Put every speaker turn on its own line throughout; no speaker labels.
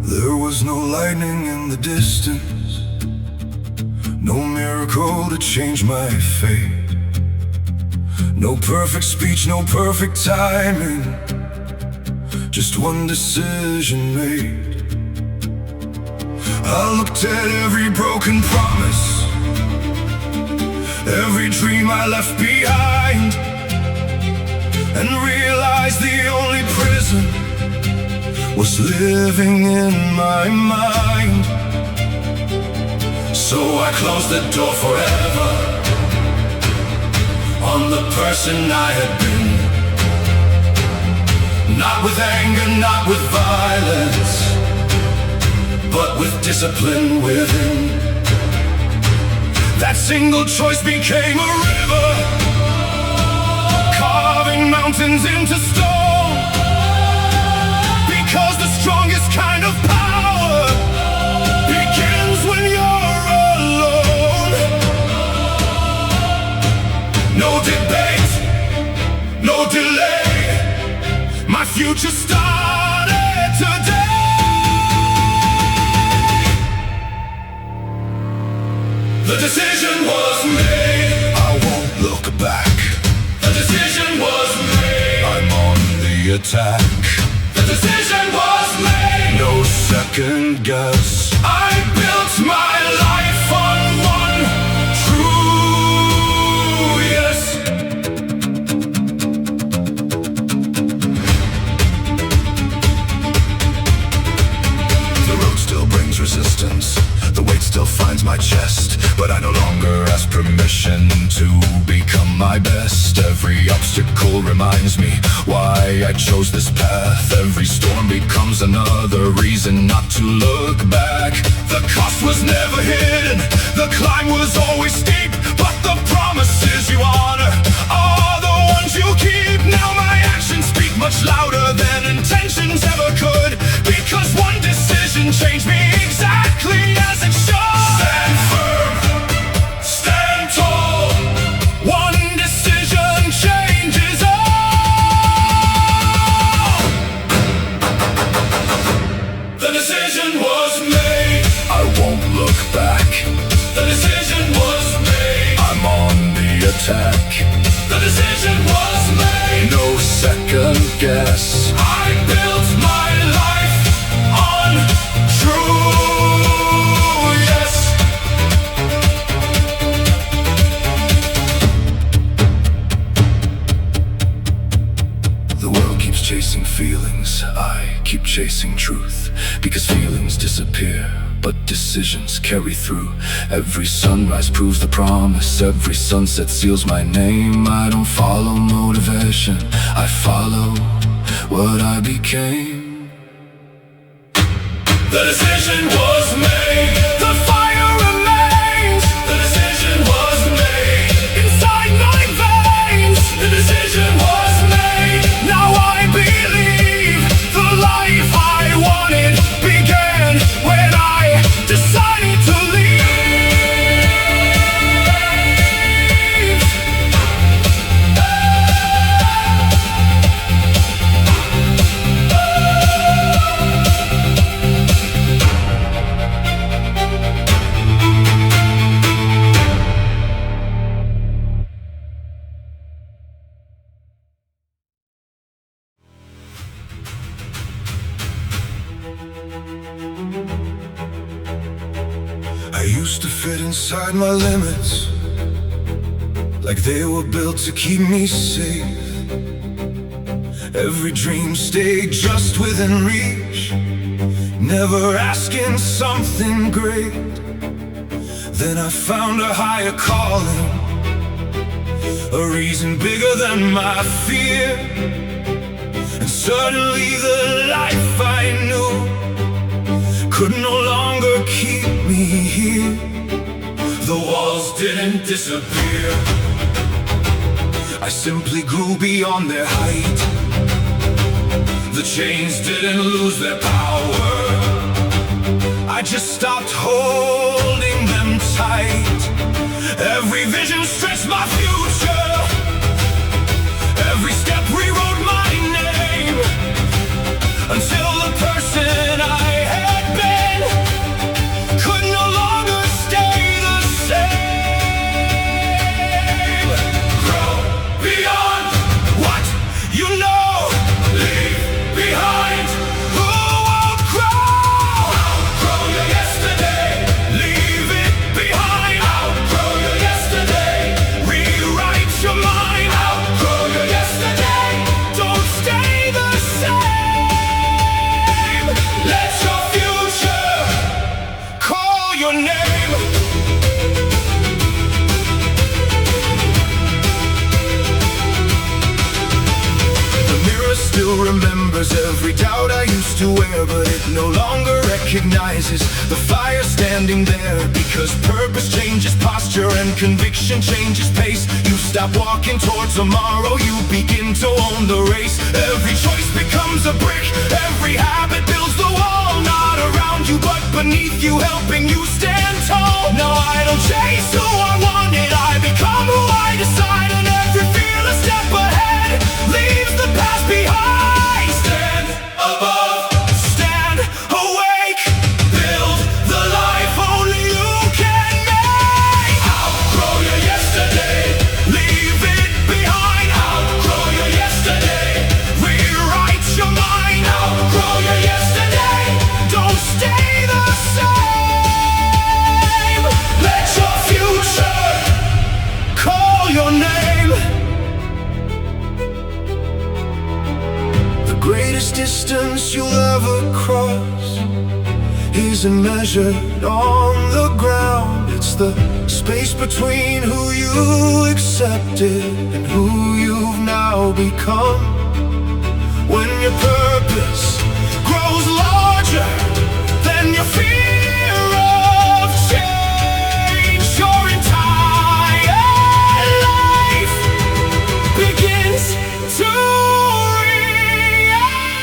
There was no lightning in the distance, no miracle to change my fate, no perfect speech, no perfect timing, just one decision made. I looked at every broken promise, every dream I left behind, and realized the only prison was living in my mind. So I closed the door forever on the person I had been. Not with anger, not with violence, but with discipline within. That single choice became a river, carving mountains into stone. Because the strongest kind of power begins when you're alone. No debate, no delay, my future started today. The decision was made, I won't look back. The decision was made, I'm on the attack. The decision was made, no second guess. I built my life on one true yes. The road still brings resistance, the weight still finds my chest, but I no longer ask permission to become my best. Every obstacle reminds me why I chose this path. Every storm becomes another reason not to look back. The cost was never hidden, the climb was always steep, but the promises you honor are the ones you keep. Now my actions speak much louder than intentions ever could, because one decision changed me exactly as it should. Stand firm, stand tall, one decision changes all. The decision was made, I won't look back. The decision was made, I'm on the attack. The decision was made, no second guess. I built my life on true yes. The world keeps chasing feelings, I keep chasing truth, because feelings disappear, but decisions carry through. Every sunrise proves the promise, every sunset seals my name. I don't follow motivation, I follow what I became. The decision was made, the fire remains. The decision was made, inside my veins. The decision was made, now I believe the life I wanted began when I decided to leave. I used to fit inside my limits, like they were built to keep me safe. Every dream stayed just within reach, never asking something great. Then I found a higher calling, a reason bigger than my fear. And suddenly the life I knew could no longer keep me here. The walls didn't disappear, I simply grew beyond their height. The chains didn't lose their power, I just stopped holding them tight. Every vision stretched my future, every step rewrote my name, until the person I had remembers every doubt I used to wear, but it no longer recognizes the fire standing there. Because purpose changes posture and conviction changes pace. You stop walking towards tomorrow, you begin to own the race. Every choice becomes a brick, every habit builds the wall. Not around you but beneath you, helping you stand tall. No, I don't chase who I wanted, I become who I decide. And every fearless step ahead leaves the past behind. Stand above, stand awake, build the life only you can make. Outgrow your yesterday, leave it behind. Outgrow your yesterday, rewrite your mind. Outgrow your yesterday, don't stay the same. Let your future call your name. The greatest distance you'll ever cross isn't measured on the ground. It's the space between who you accepted and who you've now become. When your purpose grows larger than your fear of change, your entire life begins to rearrange.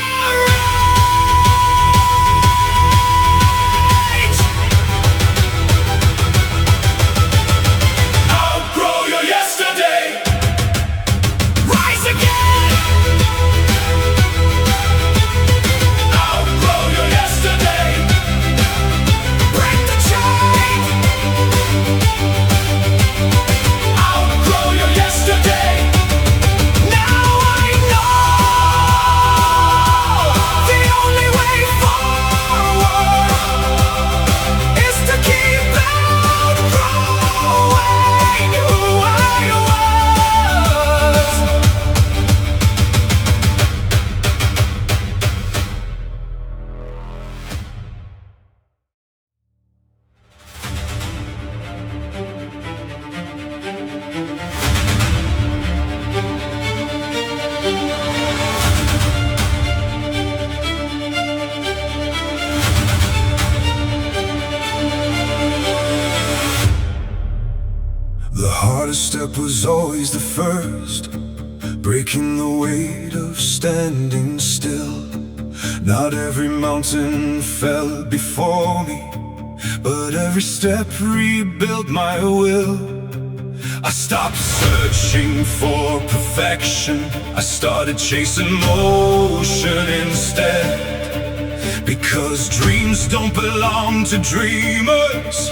Outgrow your yesterday, rise again. Outgrow your yesterday, break the chain. Outgrow your yesterday. Now I know the only way forward is to keep outgrowing who I was. The hardest step was always the first, breaking the weight of standing still. Not every mountain fell before me, but every step rebuilt my will. I stopped searching for perfection, I started chasing motion instead. Because dreams don't belong to dreamers,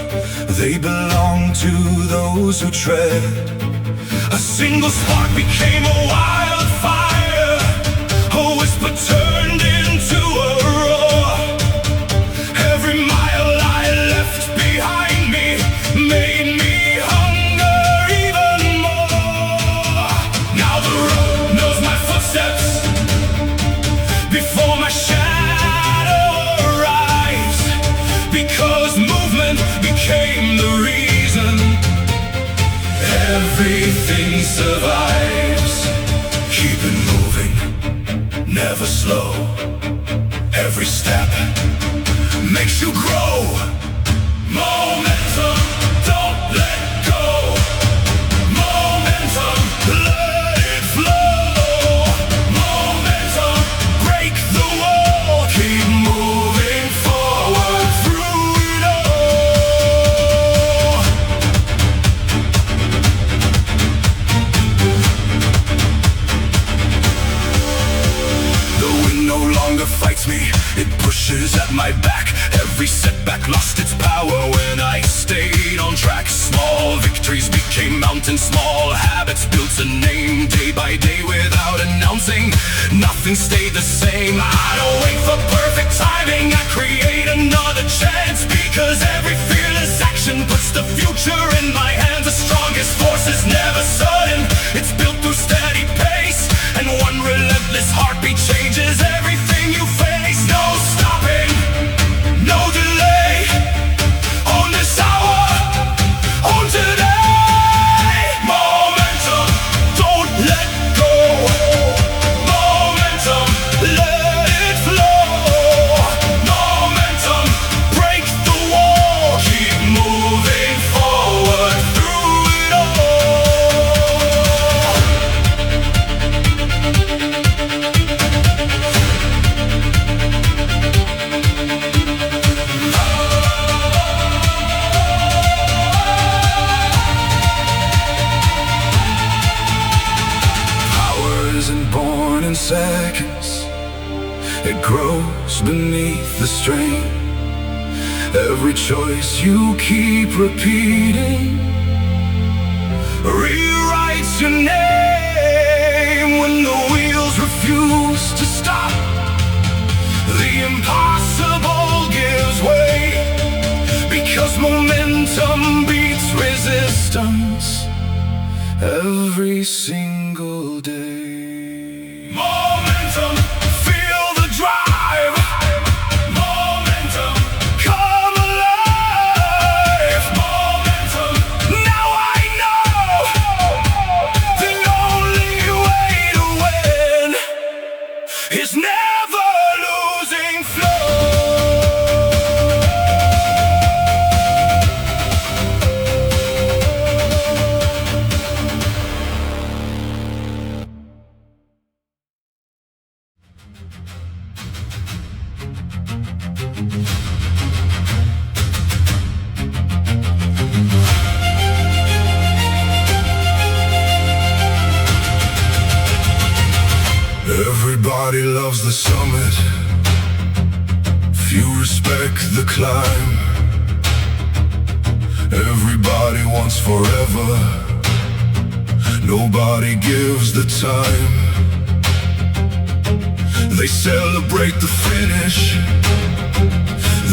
they belong to those who tread. A single spark became a wildfire, a whisper turned into a roar. Every mile I left behind me made me hunger even more. Now the road knows my footsteps before my shadow arrives. Because movement became the reason everything survives. Keep it moving, never slow. Every step makes you grow. Momentum, don't let go. Momentum, let it flow. Momentum, break the wall. Keep moving forward through it all. The wind no longer fights me, it pushes at my back. Every setback lost its power when I stayed on track. Small victories became mountains, small habits built a name. Day by day without announcing, nothing stayed the same. I don't wait for perfect timing, I create another chance. Because every fearless action puts the future in my hands. The strongest force is never sudden, it's built through steady pace. And one relentless heartbeat changes everything you face. No stopping, no delay, on this hour, on today. Momentum, don't let go. Momentum, crumbles beneath the strain. Every choice you keep repeating rewrites your name. When the wheels refuse to stop, the impossible gives way, because momentum beats resistance every single day. Momentum, feel the drive. Momentum, come alive. Momentum, now I know the only way to win is never losing flow. Everybody loves the summit, few respect the climb. Everybody wants forever, nobody gives the time. They celebrate the finish,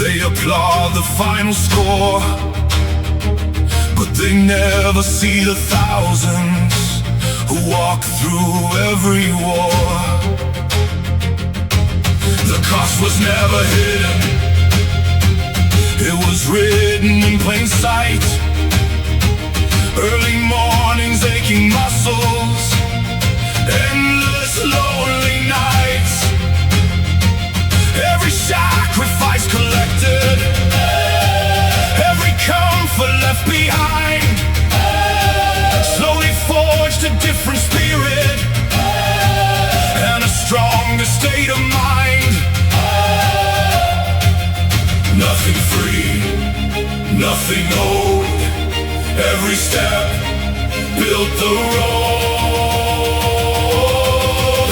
they applaud the final score, but they never see the thousands who walk through every war. The cost was never hidden, it was written in plain sight. Early mornings, aching muscles, endless lonely nights. Every sacrifice collected, every comfort left behind, slowly forged a different spirit and a stronger state of mind. Nothing free, nothing owed, every step built the road.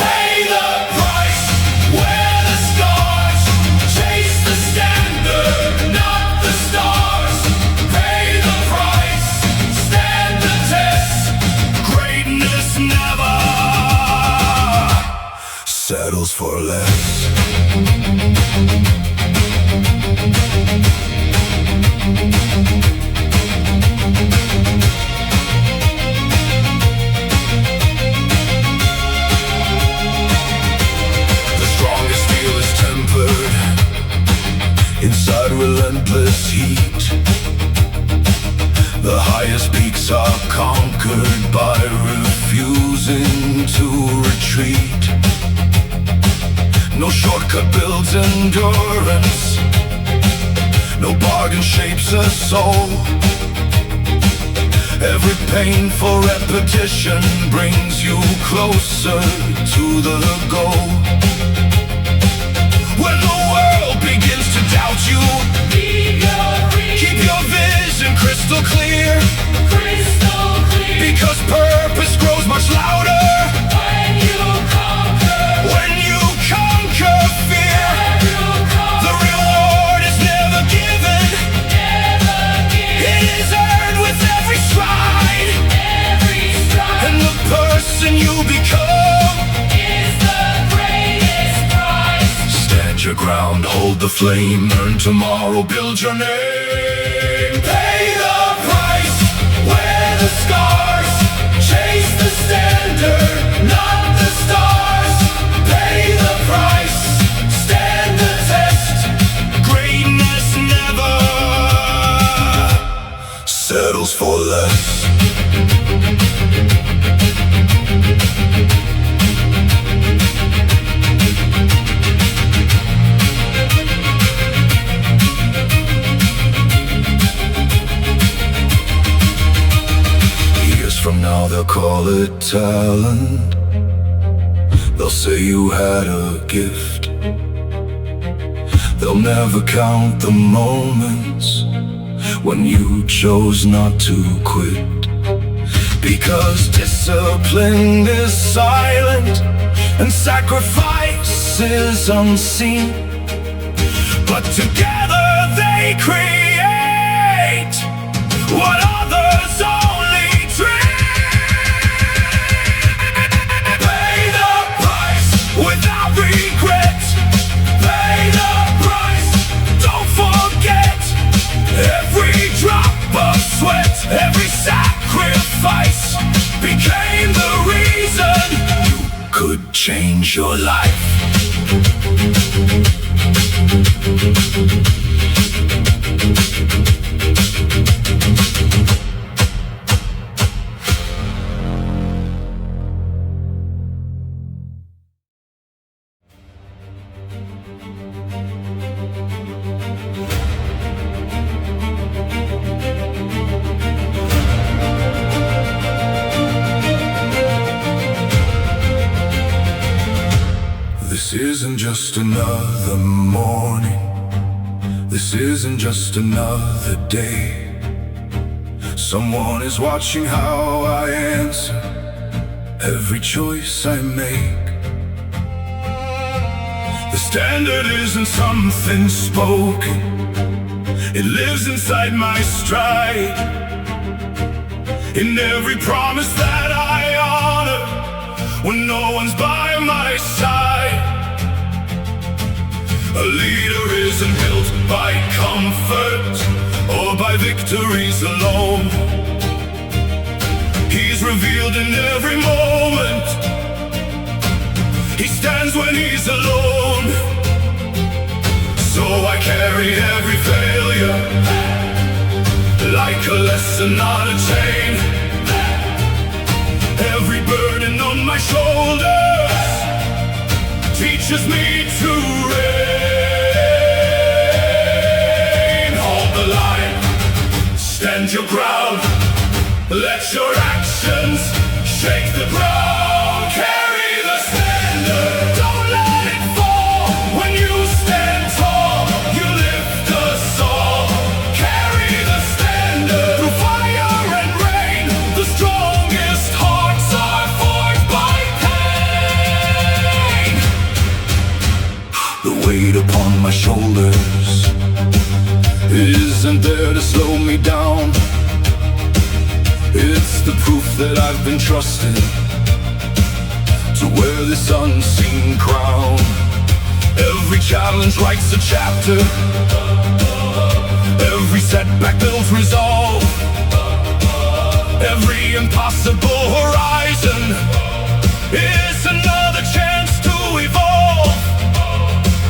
Pay the price, wear the scars, chase the standard, not the stars. Pay the price, stand the test, greatness never settles for less. Inside relentless heat, the highest peaks are conquered by refusing to retreat. No shortcut builds endurance, no bargain shapes a soul. Every painful repetition brings you closer to the goal. When the world begins to doubt you, keep your vision crystal clear, because purpose grows much louder when you conquer fear. The reward is never given, it is earned with every stride, and the person you become is the greatest prize. Stand your ground, hold the flame, earn tomorrow, build your name. Pay the price, wear the scars, chase the standard, not the stars. Pay the price, stand the test, greatness never settles for less. From now they'll call it talent, they'll say you had a gift. They'll never count the moments when you chose not to quit, because discipline is silent and sacrifice is unseen. but together they create what others only dream. Pay the price without regret. Pay the price, don't forget. Every drop of sweat, every sacrifice became the reason you could change your life. This isn't just another morning. This isn't just another day. Someone is watching how I answer every choice I make. The standard isn't something spoken, it lives inside my stride. In every promise that I honor when no one's by my side. A leader isn't built by comfort or by victories alone. He's revealed in every moment. He stands when he's alone. So I carry every failure like a lesson, not a chain. Every burden on my shoulders teaches me to reign. Hold the line, stand your ground. Let your actions shake the ground. Carry the standard, don't let it fall. When you stand tall, you lift us all. Carry the standard, through fire and rain. The strongest hearts are forged by pain. The weight upon my shoulders isn't there to slow me down. It's the proof that I've been trusted to wear this unseen crown. Every challenge writes a chapter. Every setback builds resolve. Every impossible horizon is another chance to evolve.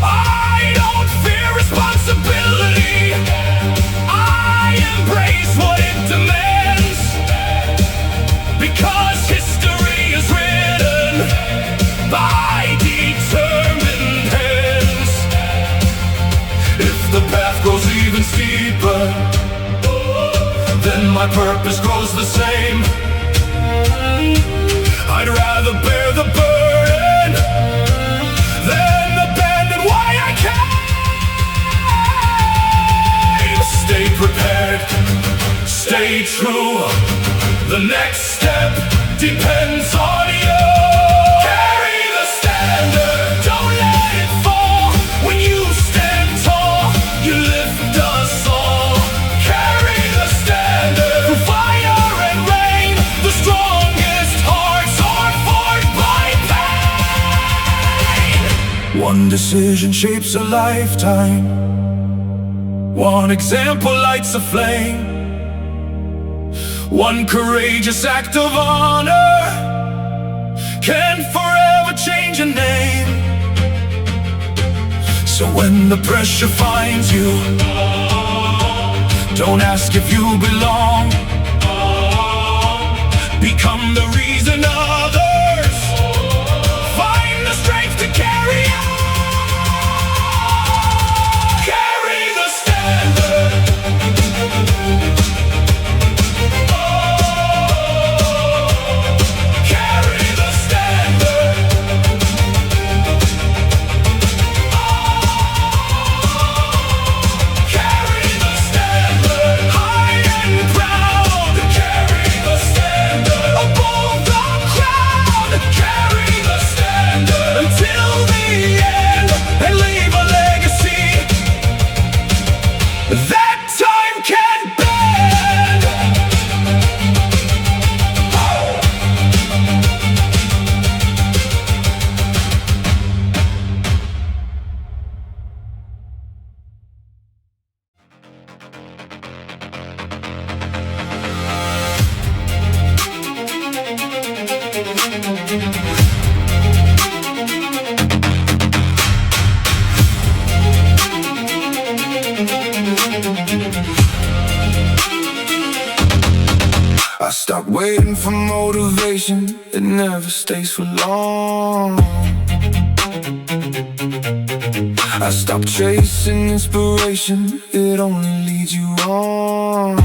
I don't fear responsibility. I embrace what it demands. Because history is written by determined hands. If the path grows even steeper, then my purpose grows the same. I'd rather bear the burden than abandon why I came. Stay prepared, stay true. The next step depends on you. Carry the standard, don't let it fall. When you stand tall, you lift us all. Carry the standard, through fire and rain. The strongest hearts are forged by pain. One decision shapes a lifetime. One example lights a flame. One courageous act of honor can forever change a name. So when the pressure finds you, don't ask if you belong. Become the reason others find the strength to carry on. Carry the standard. High and proud, carry the standard above the that time can bend. I stopped waiting for motivation, it never stays for long. I stopped chasing inspiration, it only leads you on.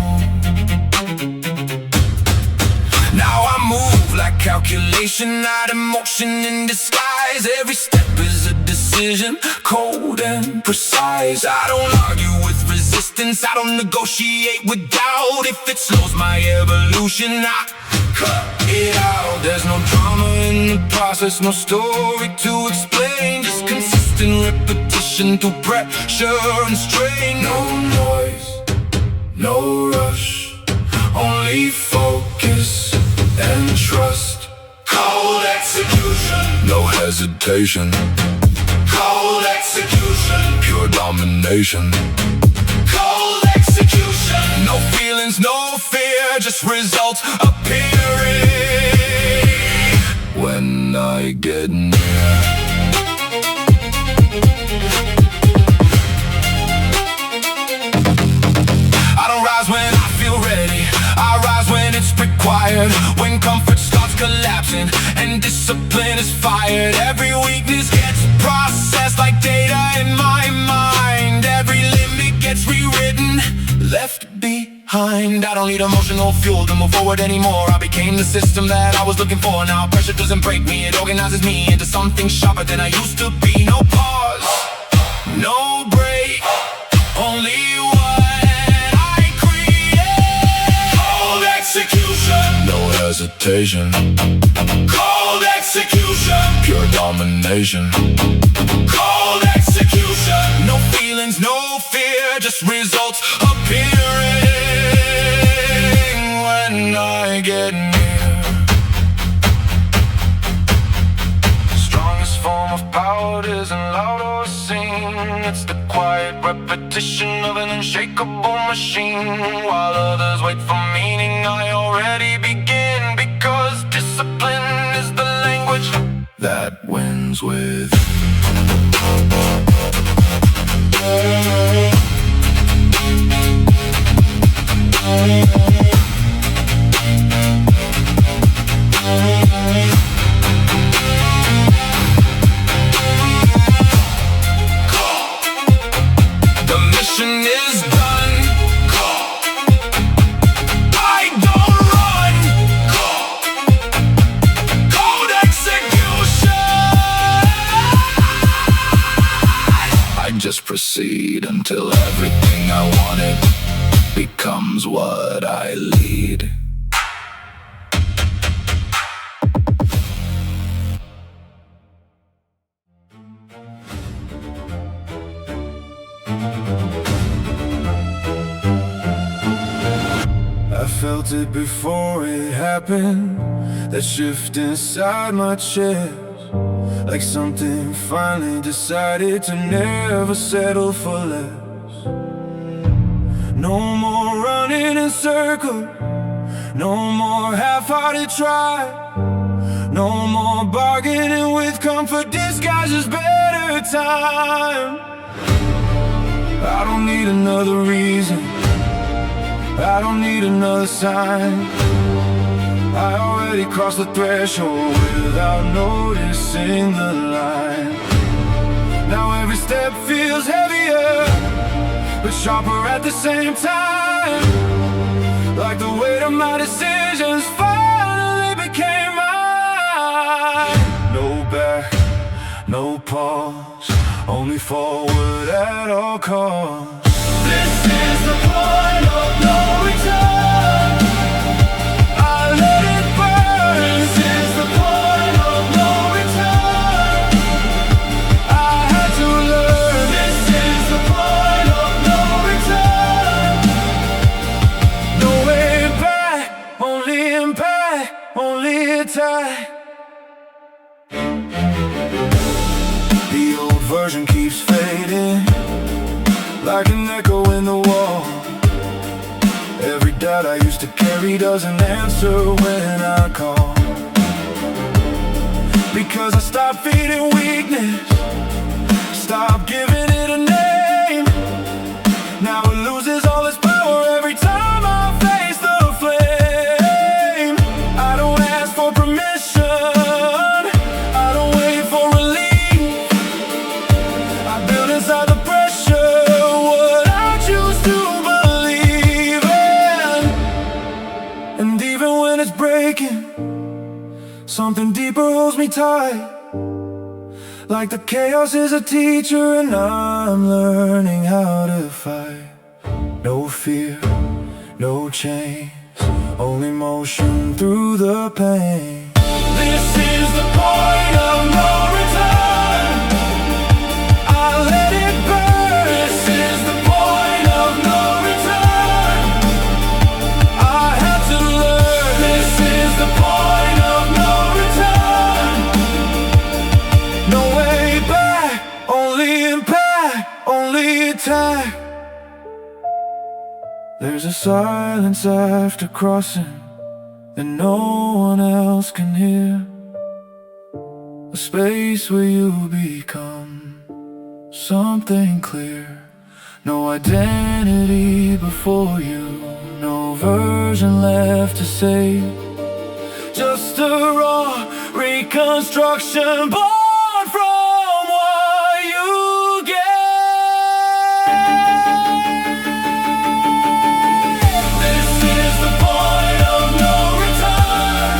Now I move like calculation, not emotion in disguise. Every step is a decision, cold and precise. I don't argue with resistance, I don't negotiate with doubt. If it slows my evolution, I cut it out. There's no drama in the process, no story to explain. Just consistent repetition through pressure and strain. No noise, no rush, only focus and trust. Cold execution, no hesitation. Cold execution, pure domination. Cold execution, no feelings, no fear, just results appearing when I get near. I don't rise when I feel ready, I rise when it's required. When comfort starts collapsing and discipline is fired. Every weakness gets processed like data in my mind. Every limit gets rewritten, left behind. I don't need emotional fuel to move forward anymore. I became the system that I was looking for. Now pressure doesn't break me, it organizes me into something sharper than I used to be. No pause, no break, only execution, no hesitation. Cold execution, pure domination. Cold execution, no feelings, no fear, just results appearing when I get near. Strongest form of power isn't loud or seen. It's the quiet repetition of an unshakable machine. While others wait for meaning, I already begin. Because discipline is the language that wins with. The mission is done. I don't run. Cold execution. I just proceed until everything I wanted becomes what I lead. I felt it before it happened, that shift inside my chest. Like something finally decided to never settle for less. No more running in circles, no more half-hearted try. No more bargaining with comfort disguises better time. I don't need another reason, I don't need another sign. I already crossed the threshold without noticing the line. Now every step feels heavier, but sharper at the same time. Like the weight of my decisions finally became mine. No back, no pause, only forward at all costs. This is the point of no return. I let it burn. This is the point of no return. I had to learn. This is the point of no return. echo in the wall. Every doubt I used to carry doesn't answer when I call. Because I stopped feeding weakness, stopped giving it a name. Now it loses all its power every time I face the flame. I don't ask for permission, I don't wait for relief. I build inside the pressure what I choose to believe in. And even when it's breaking, something deeper holds me tight. Like the chaos is a teacher and I'm learning how to fight. No fear, no chains, only motion through the pain. This is the point of no return. I let it burn. This is the point of no return. I had to learn. This is the point of no return. No way back, only impact, only attack. There's a silence after crossing that no one else can hear. A space where you become something clear. No identity before you, no version left to say. Just a raw reconstruction born from what you gave. This is the point of no return.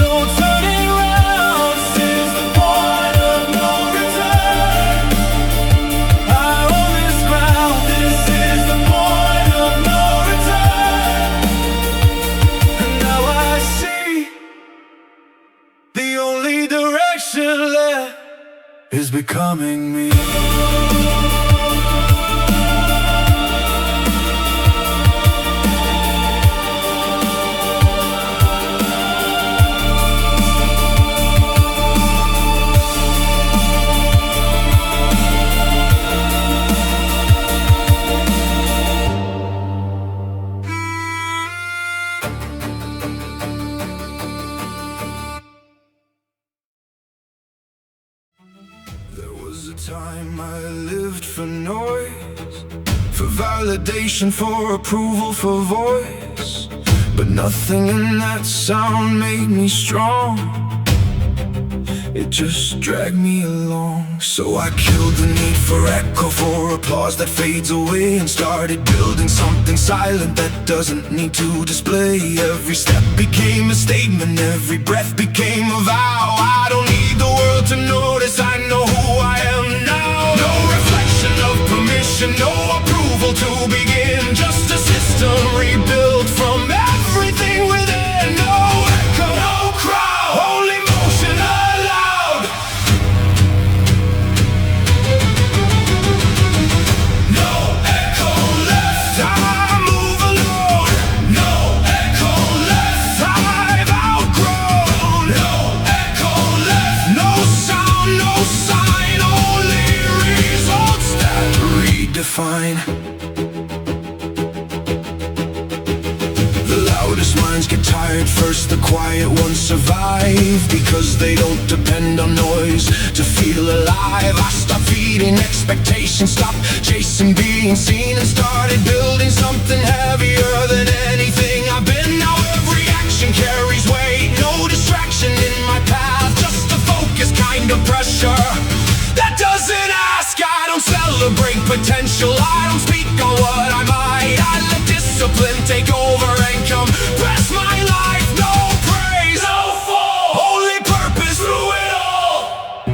No turning round. This is the point of no return. I own this ground. This is the point of no return. And now I see the only direction left is becoming me. There was a time I lived for noise, for validation, for approval, for voice. But nothing in that sound made me strong. It just dragged me along. So I killed the need for echo, for applause that fades away, and started building something silent that doesn't need to display. Every step became a statement, every breath became a vow. I don't need the world to notice, I know who I am now. No reflection of permission, no approval to begin. Just a system rebuilt from everything within. No echo, no crowd, only motion allowed. No echo left, I move alone. No echo left, I've outgrown. No echo left, no sound, no sign, only results that redefine. The loudest minds get tired first, the quiet ones survive, because they don't depend on noise to feel alive. I stopped feeding expectations, stopped chasing being seen, and started building something heavier than anything I've been. Now every action carries weight, no distraction in my path, just a focus kind of pressure that doesn't ask. I don't celebrate potential, I don't speak on what I might. I let discipline take over and compress my life. No praise, no fall, only purpose through it all.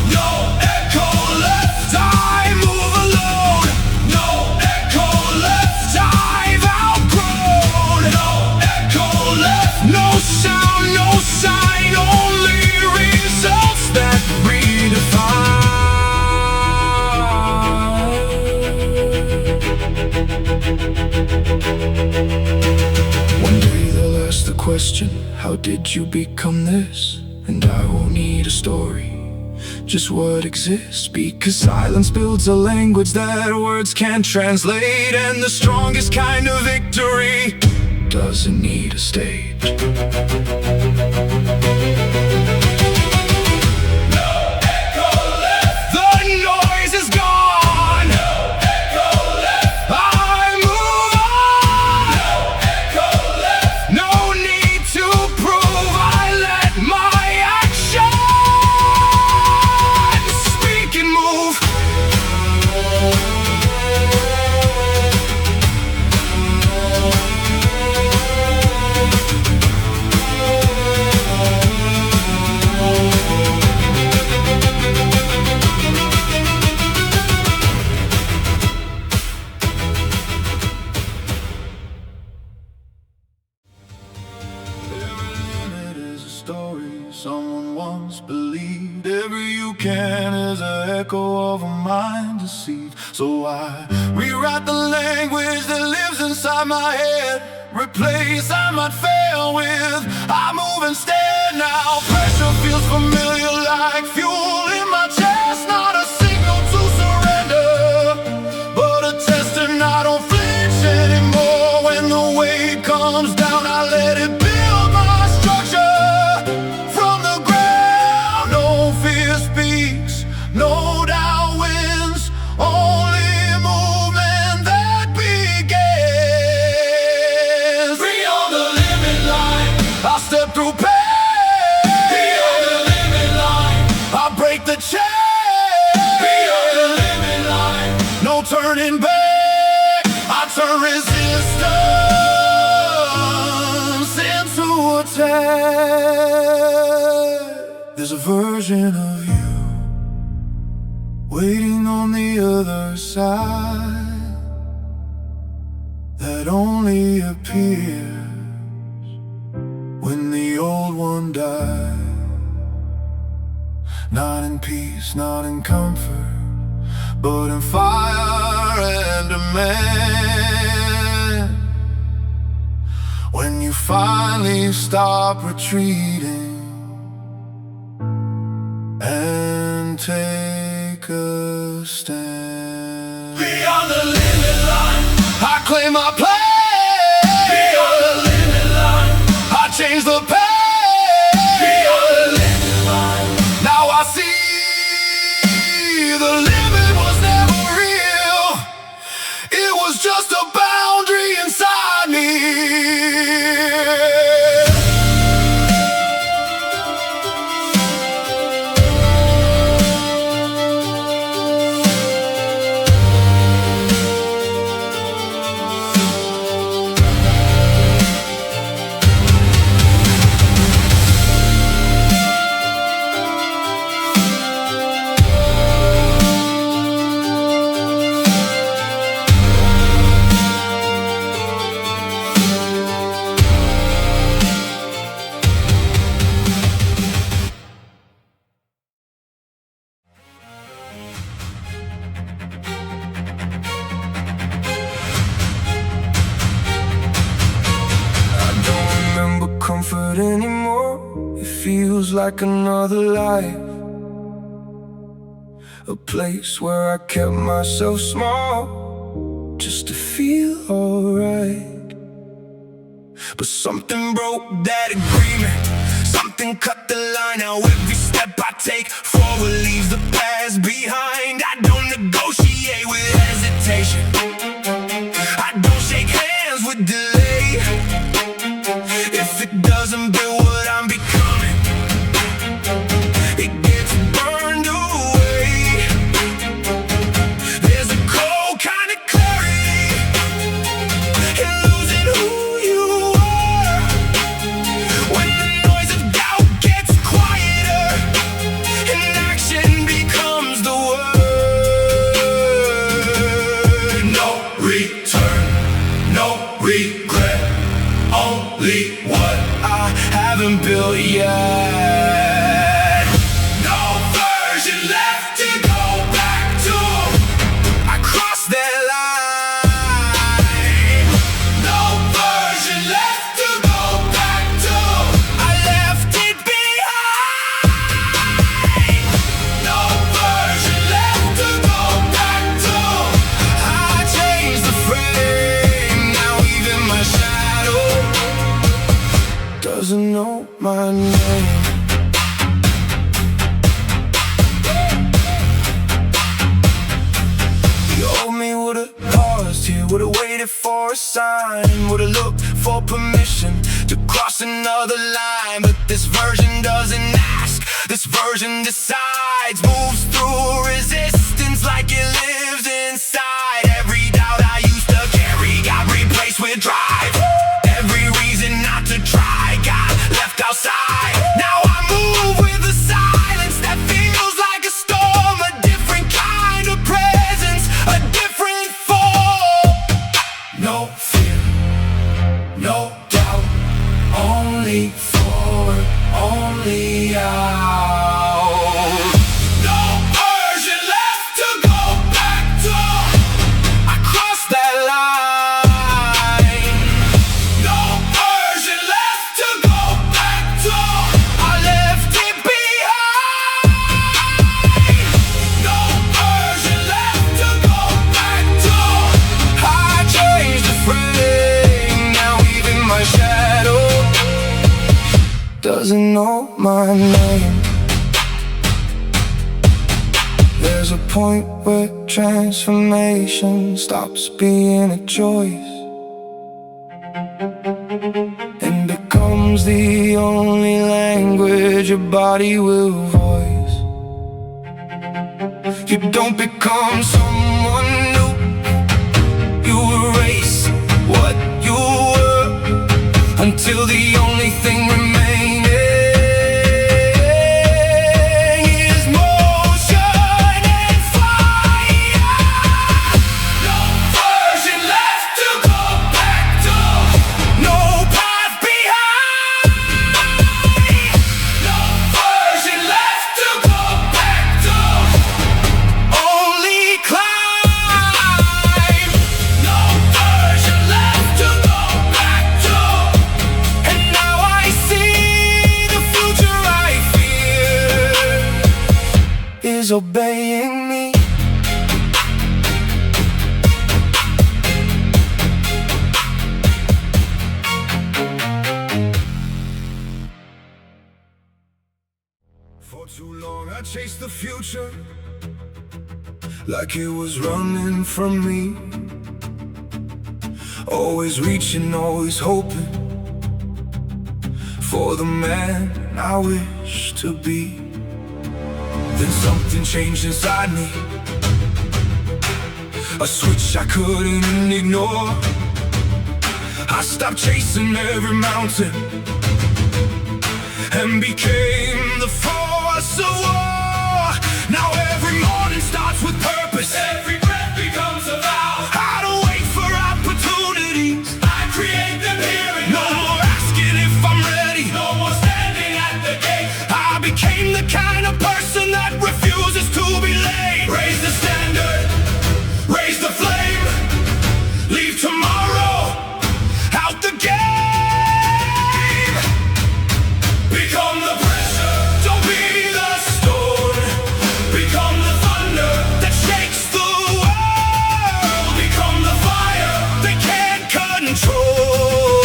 No echo left, I move alone. No echo left, I've outgrown. No echo left, no sound, no sign, only results that redefine. One day they'll ask the question, how did you become this? And I will need a story just what exists. Because silence builds a language that words can't translate, and the strongest kind of victory doesn't need a stage. Someone once believed every you can is an echo of a mind deceived. So I rewrite the language that lives inside my head, replace I might fail with I move instead. Now pressure feels familiar like fuel in my chest, not a signal to surrender, but a test, and I don't flinch anymore. When the weight comes down, I let it build my structure. No doubt wins, only movement that begins. Free on the limit line, I'll step through pain. Free on the limit line, I'll break the chain. Free on the limit line, no turning back. I turn resistance into attack. There's a version of you waiting on the other side that only appears when the old one dies. Not in peace, not in comfort, but in fire and demand. When you finally stop retreating and take a stand. Beyond the limit line, I claim my place. Beyond the limit line, I change the pace. Beyond the limit line, now I see the limit was never real. It was just a boundary inside me. Comfort anymore, it feels like another life, a place where I kept myself small just to feel alright. But something broke that agreement, something cut the line. Now every step I take forward leaves the past behind. I don't negotiate with hesitation, I don't shake hands with delay. If it doesn't build what I'm becoming, it gets burned away. There's a cold kind of clarity in losing who you are. When the noise of doubt gets quieter and action becomes the a sign, would've looked for permission to cross another line. But this version doesn't ask, this version decides. Moves through resistance like it lives inside. Every doubt I used to carry got replaced with drive. Every reason not to try got left outside. Now I move with a silence that feels like a storm. A different kind of presence, a different form. No fear, no doubt, only forward, only out. No urge left to go back to. I crossed that line. No urge left to go back to. I left it behind. No urge left to go back to. I changed the frame, now even my shadow doesn't know my name. There's a point where transformation stops being a choice and becomes the only language your body will voice. You don't become someone new, you erase what you were until the only thing remaining is motion and fire. No version left to go back to, no path behind. No version left to go back to, only climb. No version left to go back to. And now I see the future I fear is obeying me. For too long I chased the future like it was running from me. Always reaching, always hoping for the man I wish to be. Then something changed inside me, a switch I couldn't ignore. I stopped chasing every mountain and became the force of war. Now every morning starts with purpose, every breath becomes a vow. I don't wait for opportunities, I create them here and now. No more asking if I'm ready, no more standing at the gate. I became the kind of person that refuses to be late. Raise the standard, raise the flame, leave tomorrow out the game. Become the pressure, don't be the storm. Become the thunder that shakes the world. Become the fire they can't control.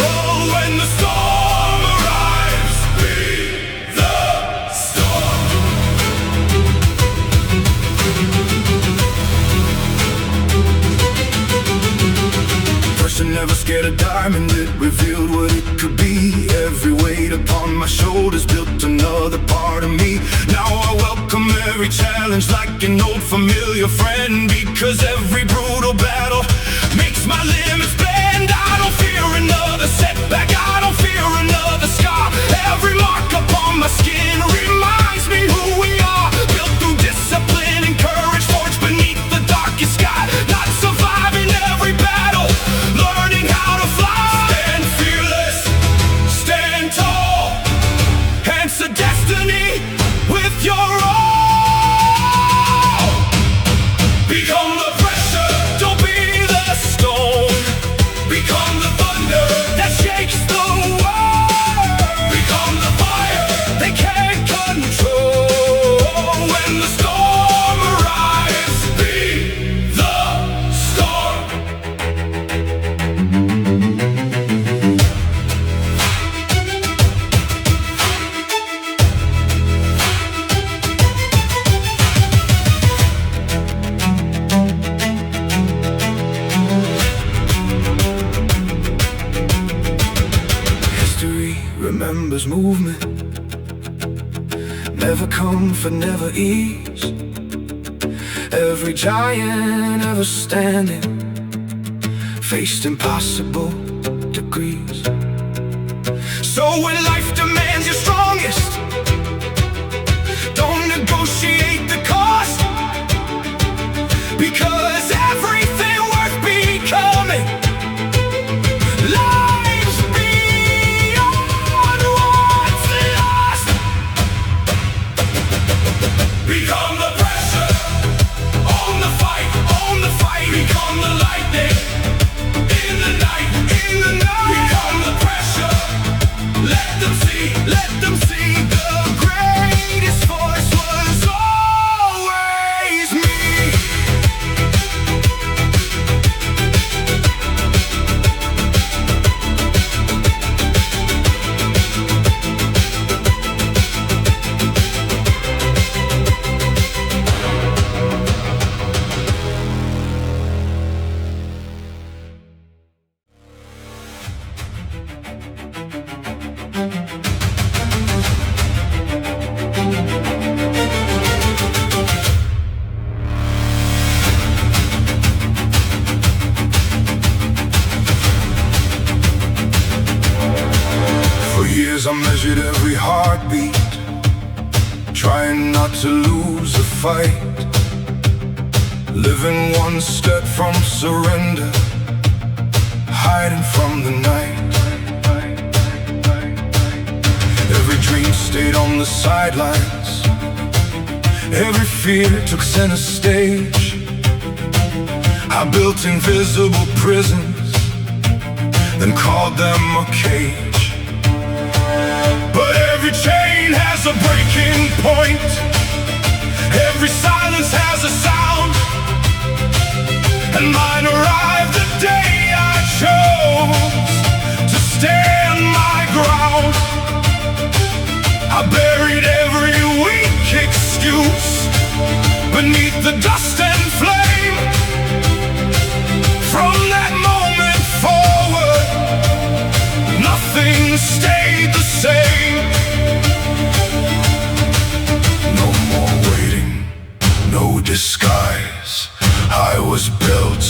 When the storm arrives, be the storm. Person never scared a diamond, it revealed what it could be. Every weight upon my shoulders built another part of me. Now I welcome every challenge like an old familiar friend, because every brutal battle makes my limits bend. I don't fear another setback, I don't fear another scar. Every mark upon my skin reminds me who we are. Built through discipline and courage, forged beneath the darkest sky. Not surviving every battle, learning how to fly. Stand fearless, stand tall, answer destiny with your all. Become the pressure, don't be the storm. Become the thunder that shakes the world. Become the fire they can't control. discomfort never ease. Every giant ever standing faced impossible degrees. So when life demands your strongest, don't negotiate the cost, because everything worth becoming lies beyond what's lost. Become the pressure, own the fight, become the lightning in the night, become the pressure. Let them see the greatest force was always me. I measured every heartbeat, trying not to lose a fight, living one step from surrender, hiding from the night. Every dream stayed on the sidelines, every fear took center stage. I built invisible prisons, then called them a cage. But every chain has a breaking point, every silence has a sound, and mine arrived the day I chose to stand my ground. I buried every weak excuse beneath the dust and flame. From that moment forward, nothing stayed the same. No more waiting, no disguise. I was built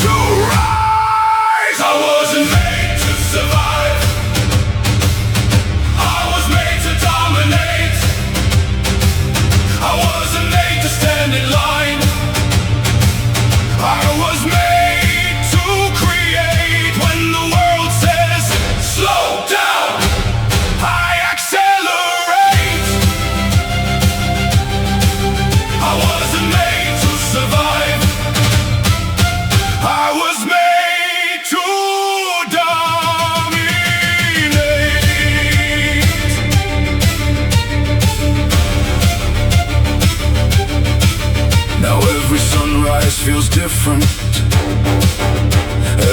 to rise. I wasn't made to survive, I was made to dominate. I wasn't made to stand in line, I was made to create. When the world says slow down, I accelerate. I wasn't made to survive, I was made to dominate. Now every sunrise feels different,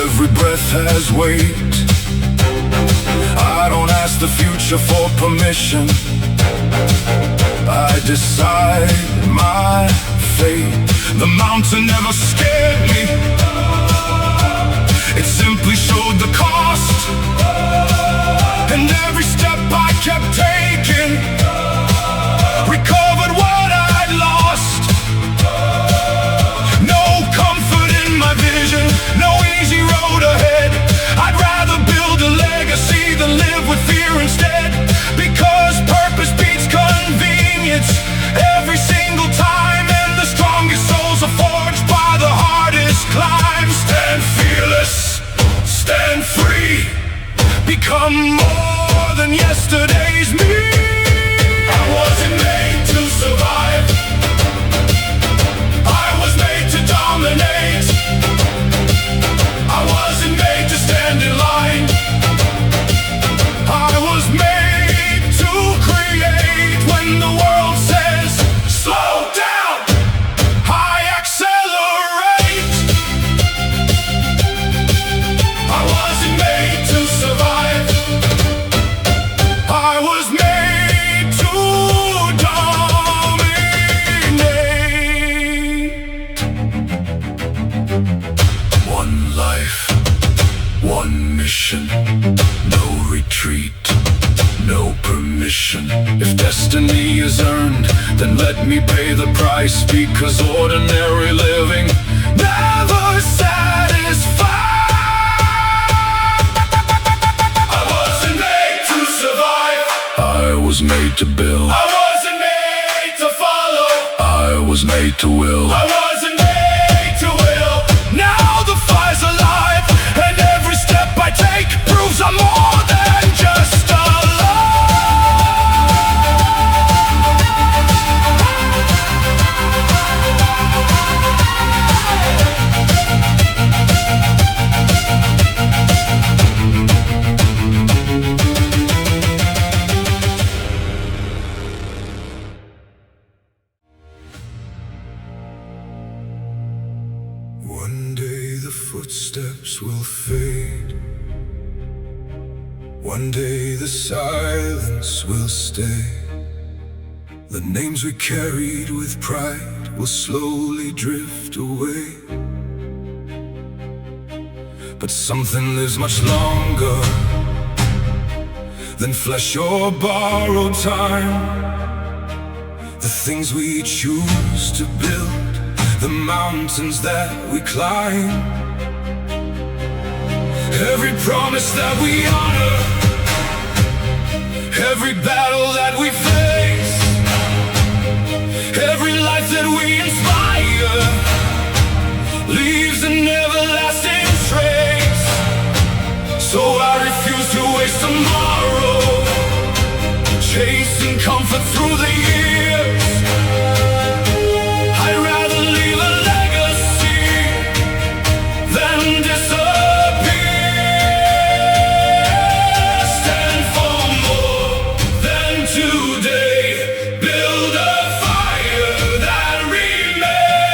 every breath has weight. I don't ask the future for permission, I decide my fate. The mountain never scared me, it simply showed the cost. And every step I kept taking recovered what I'd lost. No comfort in my vision, no easy road ahead. I'd rather build a legacy than live with fear instead. Because purpose beats convenience every single time, and the strongest souls are forged by the hardest climbs. Stand fearless, stand free, become more than yesterday's me. I wasn't made to survive, I was made to dominate. I wasn't made to stand in line, I was made to create. When the world says slow down, I accelerate. I wasn't made to survive, let me pay the price, because ordinary living never satisfies. I wasn't made to survive. I was made to build. I wasn't made to follow. I was made to will. I wasn't made to will. Now the fire's alive, and every step I take proves I'm more than just alive. One day the footsteps will fade. One day the silence will stay. The names we carried with pride will slowly drift away. But something lives much longer than flesh or borrowed time. The things we choose to build, the mountains that we climb, every promise that we honor, every battle that we face, every life that we inspire leaves an everlasting trace. So I refuse to waste tomorrow chasing comfort through the years. I'd rather leave a legacy than disappear. Stand for more than today. Build a fire that remains.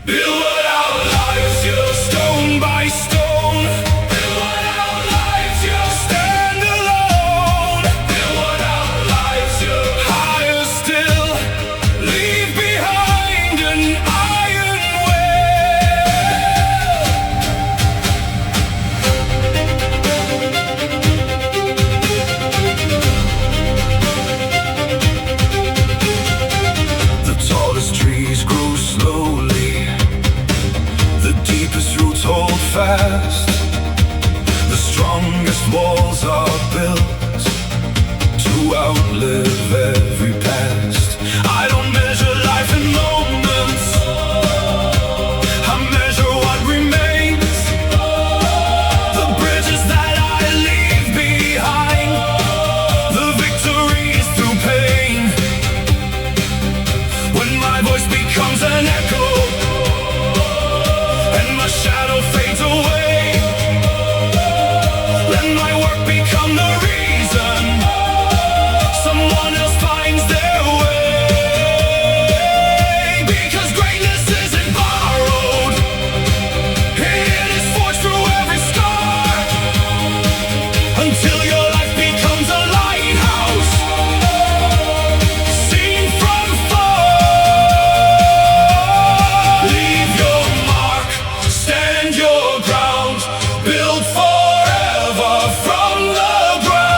Build what outlives you, stone by stone. Build what outlives you, stand alone. Build what outlives you, higher still. Leave behind an iron will. The tallest trees grow slowly, the deepest roots hold fast. The strongest walls are built to outlive every past. I don't measure life in moments, I measure what remains. The bridges that I leave behind, the victories through pain. When my voice becomes an echo and my shadow fades away, let my work become the reason someone else finds their way. Because greatness isn't borrowed, it is forged through every scar. Until your life becomes a lighthouse seen from far. Leave your mark, stand your ground, build forever from the ground.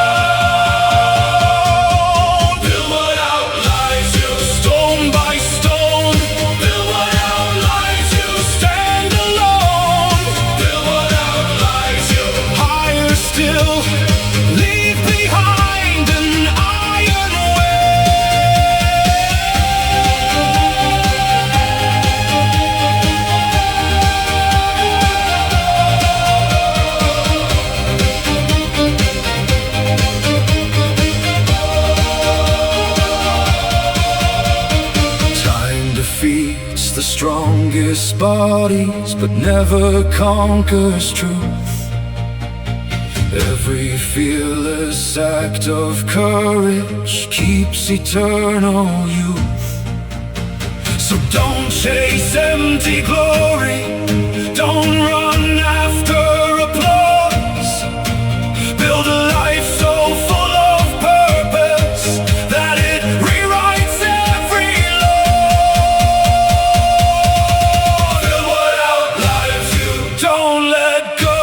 Build what outlives you, stone by stone. Build what outlives you, stand alone. Build what outlives you, higher still. Leave behind an iron Time defeats the strongest bodies, but never conquers truth. Every fearless act of courage keeps eternal youth. So don't chase empty glory, don't run after applause. Build a life so full of purpose that it rewrites every law. Build what outlives you, don't let go.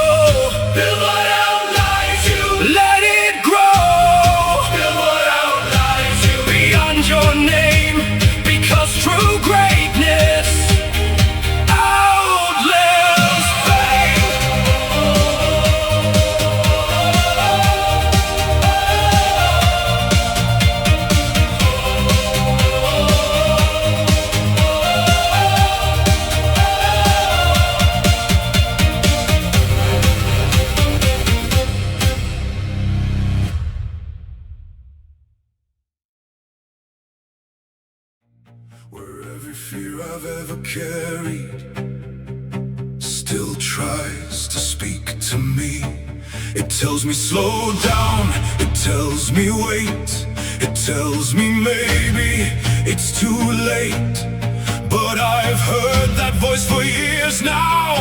Build what outlives you, let it grow. Build what outlives you, beyond Every fear I've ever carried still tries to speak to me. It tells me slow down, it tells me wait, it tells me maybe it's too late. But I've heard that voice for years now,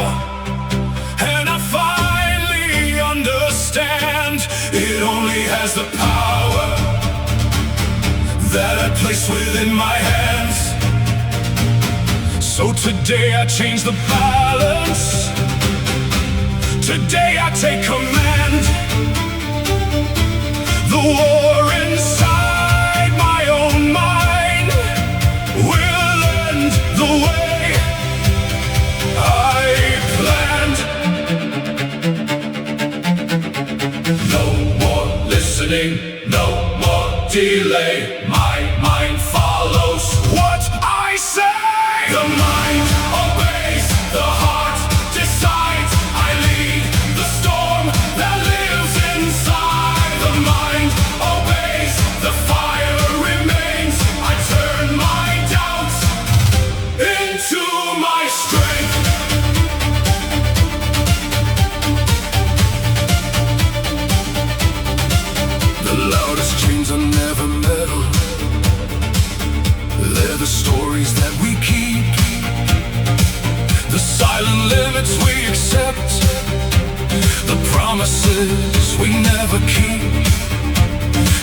and I finally understand. It only has the power that I place within my hands. So today I change the balance. Today I take command. The war inside my own mind will end the way I planned. No more listening, no more delay. My mind follows what I say. The mind obeys, the heart decides. I lead the storm that lives inside. The mind obeys, the fire remains. I turn my doubts into my strength. The loudest chains are never metal. They're the stories that we keep, the silent limits we accept, the promises we never keep.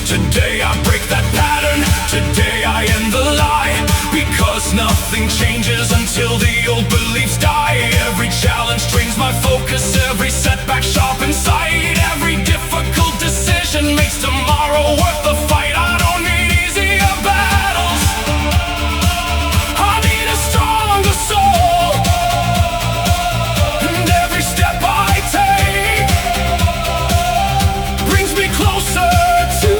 Today I break that pattern, today I end the lie, because nothing changes until the old beliefs die. Every challenge trains my focus, every setback sharpens sight. Every difficult decision makes tomorrow worth the fight. I don't need easier battles, I need a stronger soul. And every step I take brings me closer to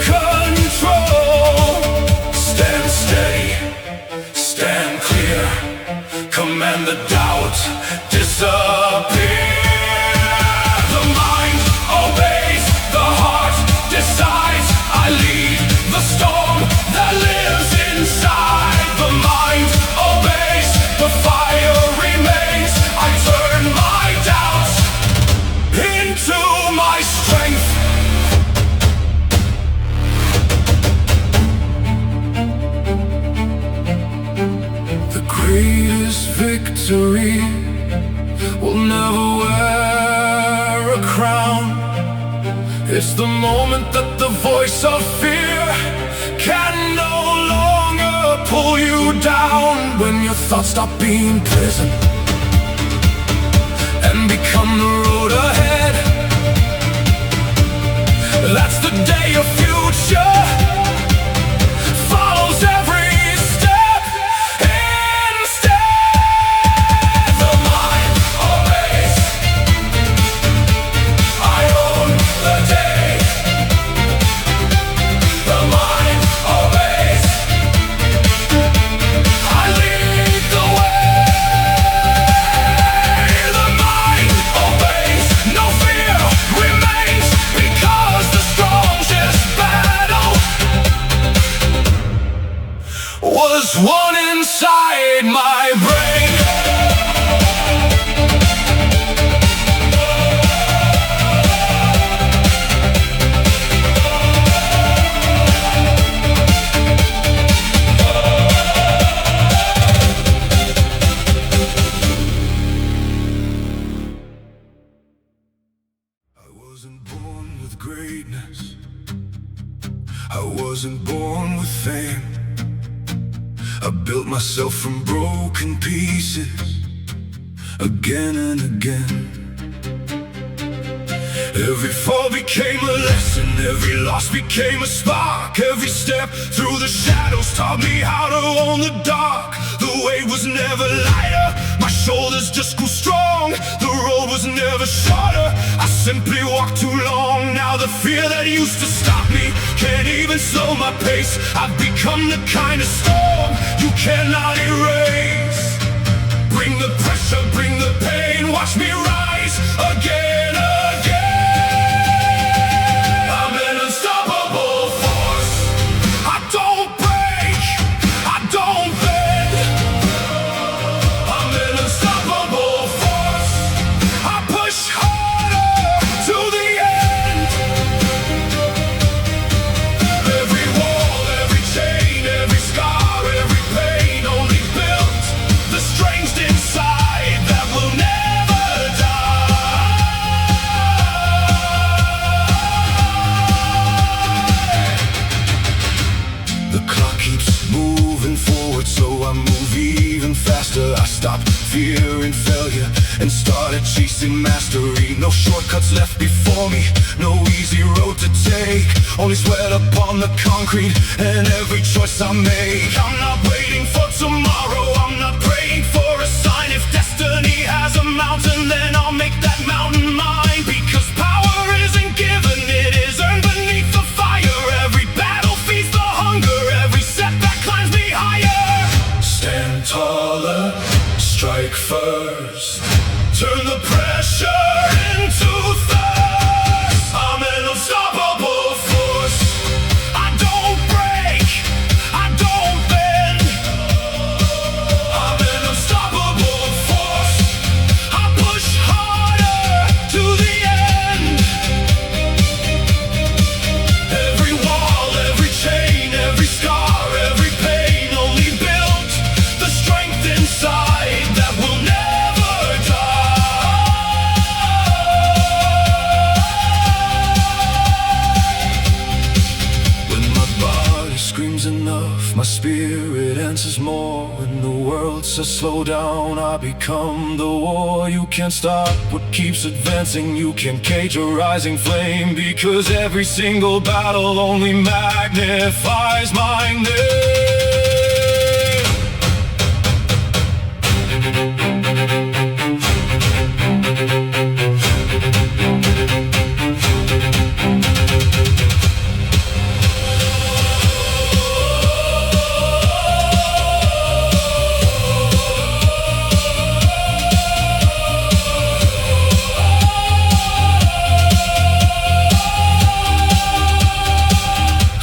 control. Stand steady, stand clear, command the doubt, disappear. The mind obeys, the heart decides. I lead the storm that lives inside. The mind obeys, the fire remains. I turn my doubts into my strength. The greatest victory will never wear a crown. It's the moment that the voice of fear can no longer pull you down. When your thoughts stop being prison and become the road ahead, that's the day your future follows every step instead. The mind obeys, I own the day. The mind obeys, I lead the way. The mind obeys, no fear remains, because the strongest battle was won inside my brain. I wasn't born with greatness, I wasn't born with fame. I built myself from broken pieces, again and again. Every fall became a lesson, every loss became a spark. Every step through the shadows taught me how to own the dark. The weight was never lighter, my shoulders just grew strong. The road was never shorter, I simply walked too long. Now the fear that used to stop me can't even slow my pace. I've become the kind of storm you cannot erase. Bring the pressure, bring the pain, watch me rise again, again. I'm an unstoppable force. I don't break, I don't bend. effort, so I move even faster. I stopped fearing failure and started chasing mastery. No shortcuts left before me, no easy road to take. Only sweat upon the concrete and every choice I make. I'm not waiting for tomorrow, I'm not praying for a sign. If destiny has a mountain, then I'll make that mountain mine. Because power isn't given, it is earned beneath the fire. Every battle feeds the hunger, every setback climbs me higher. Stand taller, strike first, turn the pressure into thirst. I'm an unstoppable force. I don't break, I don't bend. I'm an unstoppable force. I push harder to the end. Every wall, every chain, every scar, every pain only built the strength inside that will never die. When my body screams enough, my spirit answers more. When the world says slow down, I become the war. You can't stop what keeps advancing, you can't cage a rising flame. Because every single battle only magnifies my name.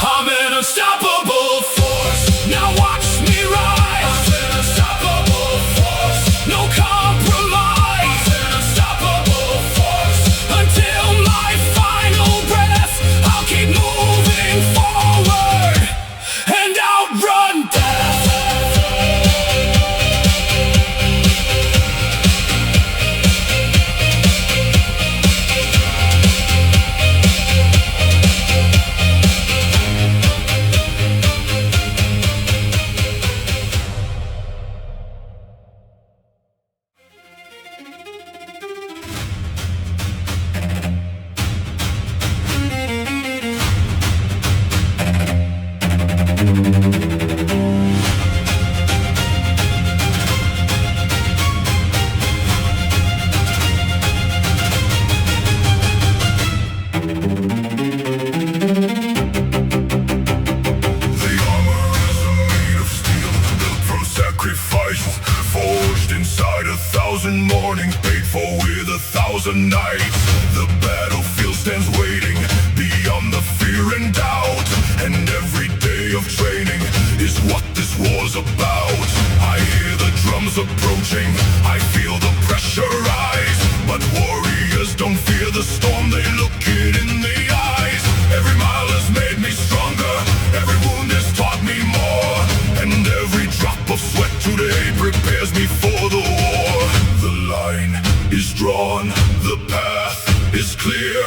I'm an unstoppable force. Now watch me rise. I'm an unstoppable force. No compromise. I'm an unstoppable force. Until my final breath, I'll keep moving forward and outrun death. The armor isn't made of steel, built from sacrifice, forged inside 1,000 mornings, paid for with 1,000 nights. The battlefield stands waiting beyond the fear and doubt, and every day of training is what this war's about. I hear the drums approaching, I feel the pressure rise, but warriors don't fear the storm, they look it in the eyes. Every mile has made me stronger, every wound has taught me more, and every drop of sweat today prepares me for the war. The line is drawn, the path is clear.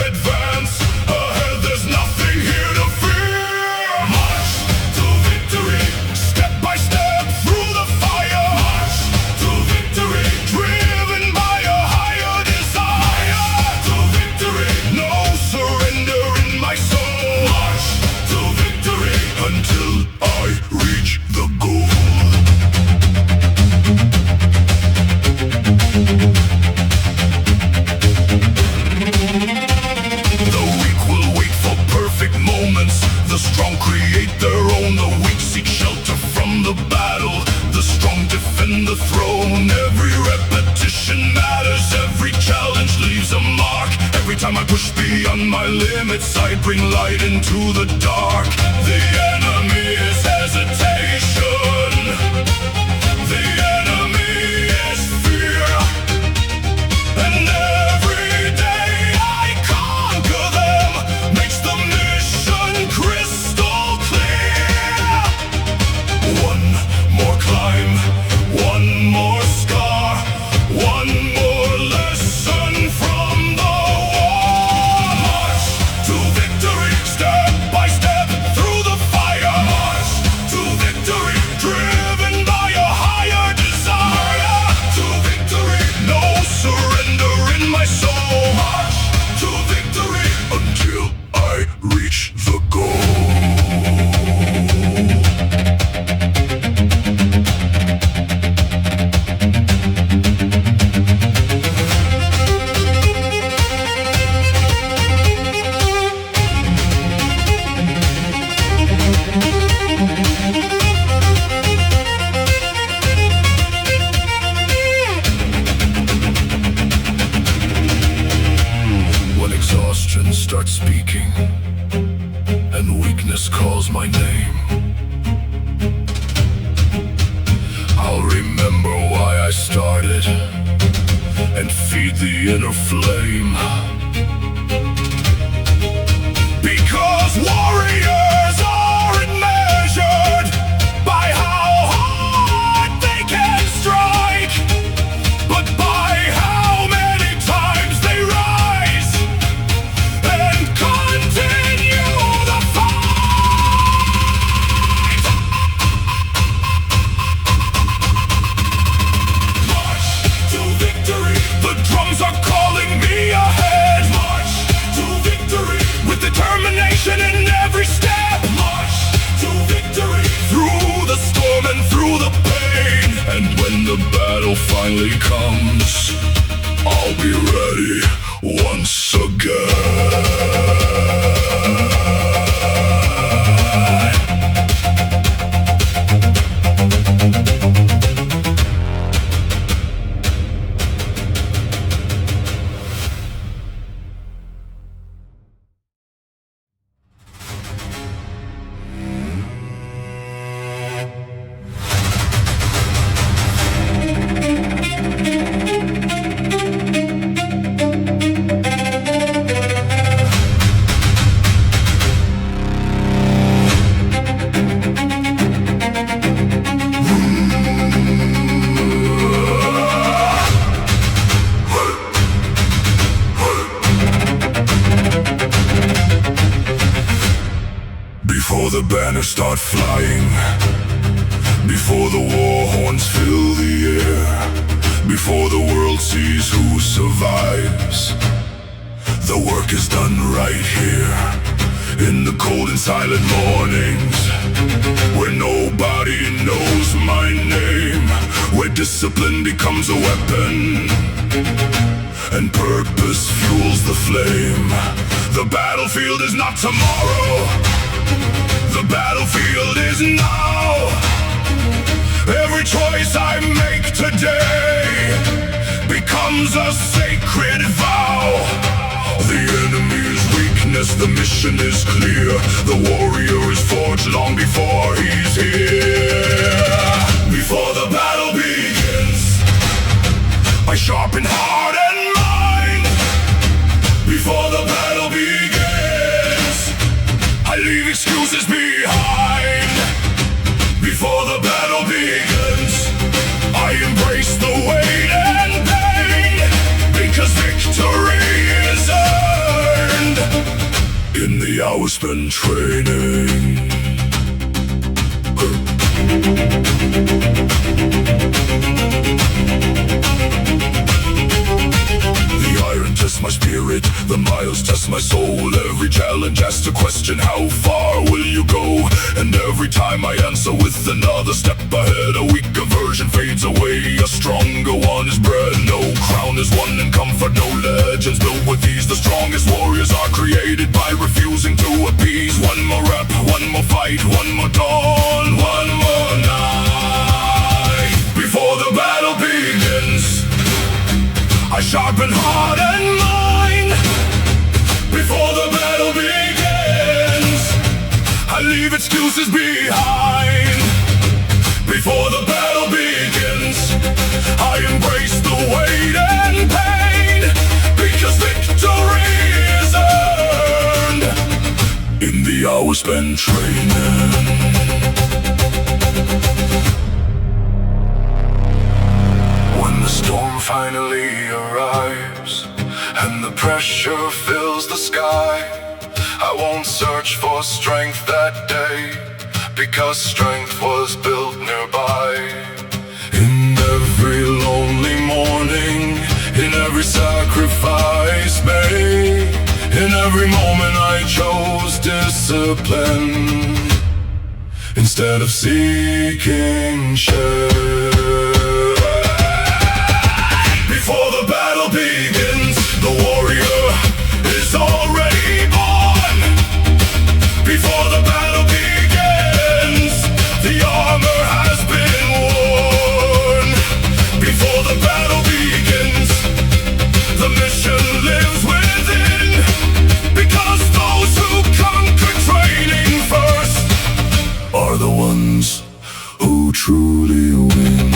Advance ahead, there's nothing here to fear. March to victory, step by step through the fire. March to victory, driven by a higher desire. To victory, no surrender in my soul. March to victory until I reach the goal. The weak will wait for perfect moments. The strong create their own. The weak seek shelter from the battle. The strong defend the throne. Every repetition matters. Every challenge leaves a mark. Every time I push beyond my limits, I bring light into the dark. The enemy is hesitation. The enemy is fear. And every day I conquer them, makes the mission crystal clear. One more climb, one more scar, one more lesson from the war. March to victory, step by step through the fire. March to victory, driven ignite the inner flame. Because warriors aren't measured by how hard they can strike, but by how many times they rise and continue the fight. March to victory. The drums are calling me ahead. March to victory. With determination in every step. March to victory. Through the storm and through the pain. And when the battle finally comes, I'll be ready once again. Before the banners start flying, before the war horns fill the air, before the world sees who survives, the work is done right here, in the cold and silent mornings, where nobody knows my name, where discipline becomes a weapon, and purpose fuels the flame. The battlefield is not tomorrow, the battlefield is now. Every choice I make today becomes a sacred vow. The enemy's weakness, the mission is clear. The warrior is forged long before he's here. Before the battle begins, I sharpen heart and mind. Before the battle begins, I leave excuses behind. Before the battle begins, I embrace the weight and pain, because victory is earned in the hours spent training. The iron tests my spirit, the miles test my soul. Every challenge asks a question, how far will you go? And every time I answer with another step ahead, a weaker version fades away, a stronger one is bred. No crown is won in comfort, no legends built with ease. The strongest warriors are created by refusing to appease. One more rep, one more fight, one more dawn, one more night. Before the battle begins, I sharpen heart and mind. Before the battle begins, I leave excuses behind. Before the battle begins, I embrace the weight and pain, because victory is earned in the hours spent training. When the storm finally arrives and the pressure fills the sky, I won't search for strength that day, because strength was built nearby. In every lonely morning, in every sacrifice made, in every moment I chose discipline instead of seeking shade. Before the battle begins, the warrior is already born. Before the battle begins, the armor has been worn. Before the battle begins, the mission lives within, because those who conquer training first are the ones who truly win.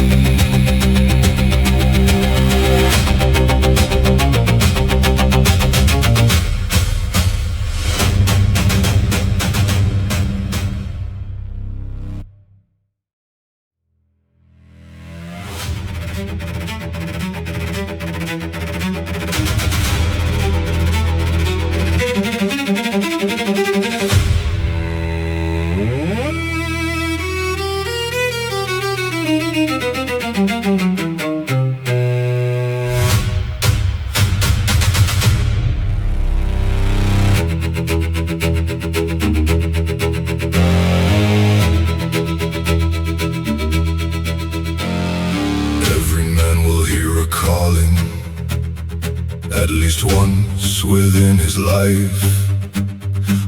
At least once within his life,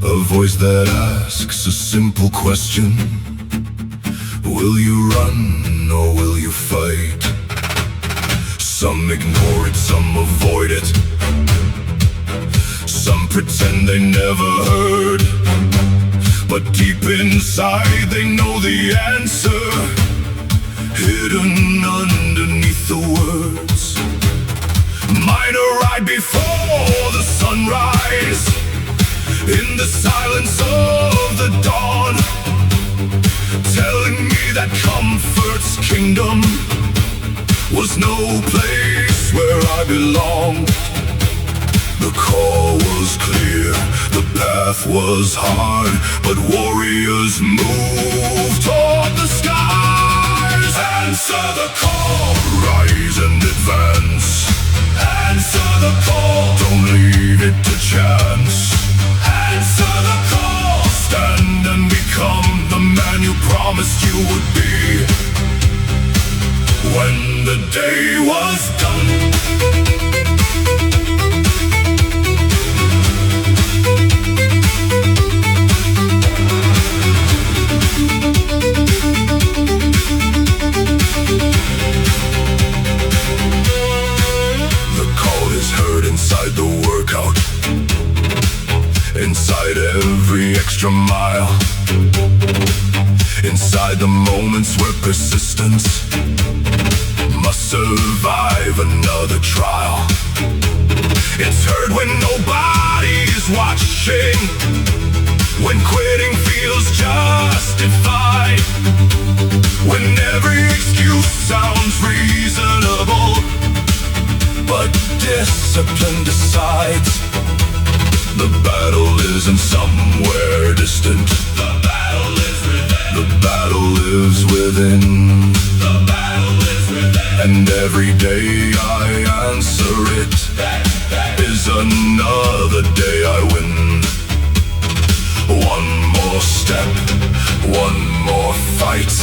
a voice that asks a simple question: will you run or will you fight? Some ignore it, some avoid it, some pretend they never heard, but deep inside they know the answer, hidden underneath the words. Mine a ride before the sunrise, in the silence of the dawn, telling me that comfort's kingdom was no place where I belonged. The call was clear, the path was hard, but warriors moved toward the skies. Answer the call, rise and advance. Answer the call, don't leave it to chance. Answer the call, stand and become the man you promised you would be. When the day was done, inside the workout, inside every extra mile, inside the moments where persistence must survive another trial. It's heard when nobody is watching, when quitting feels justified, when every excuse sounds reasonable, but discipline decides. The battle isn't somewhere distant. The battle is within. The battle lives within. The battle lives within. And every day I answer it. That is another day I win. One more step, one more fight,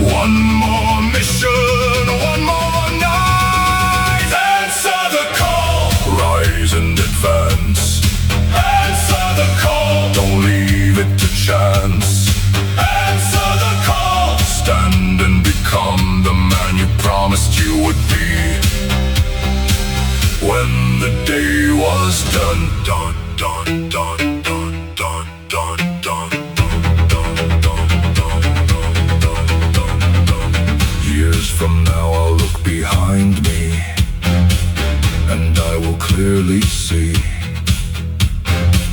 one more mission, one more night. Answer the call, rise and advance. Answer the call, don't leave it to chance. Answer the call, stand and become the man you promised you would be. When the day was done, done, done, done, done, done, done, done. Years from now I'll look behind me, and I will clearly see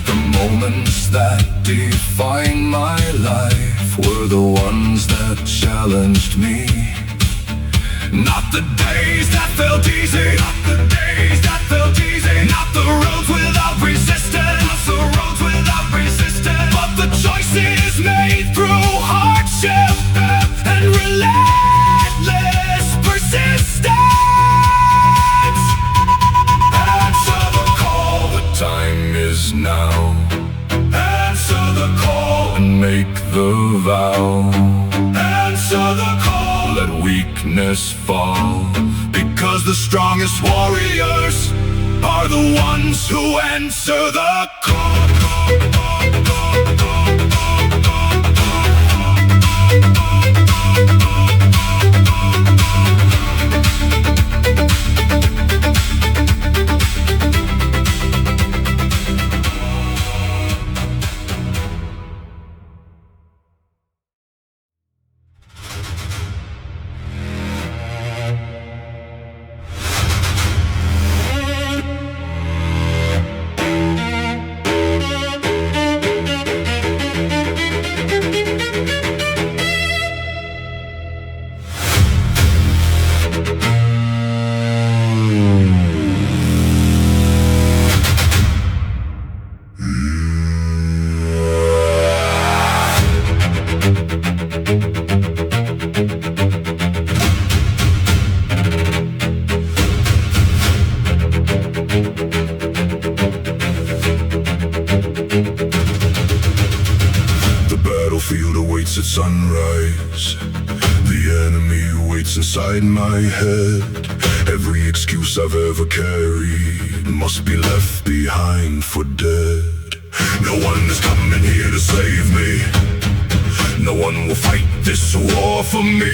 the moments that define my life were the ones that challenged me. Not the days that felt easy, not the days that felt easy, not the roads without resistance, not the roads without resistance, but the choices made through hardship and relentless persistence. Answer the call, the time is now. Answer the call and make the vow. Answer the call, let weakness fall, because the strongest warriors are the ones who answer the call. resonates inside my head. Every excuse I've ever carried must be left behind for dead. No one is coming here to save me. No one will fight this war for me.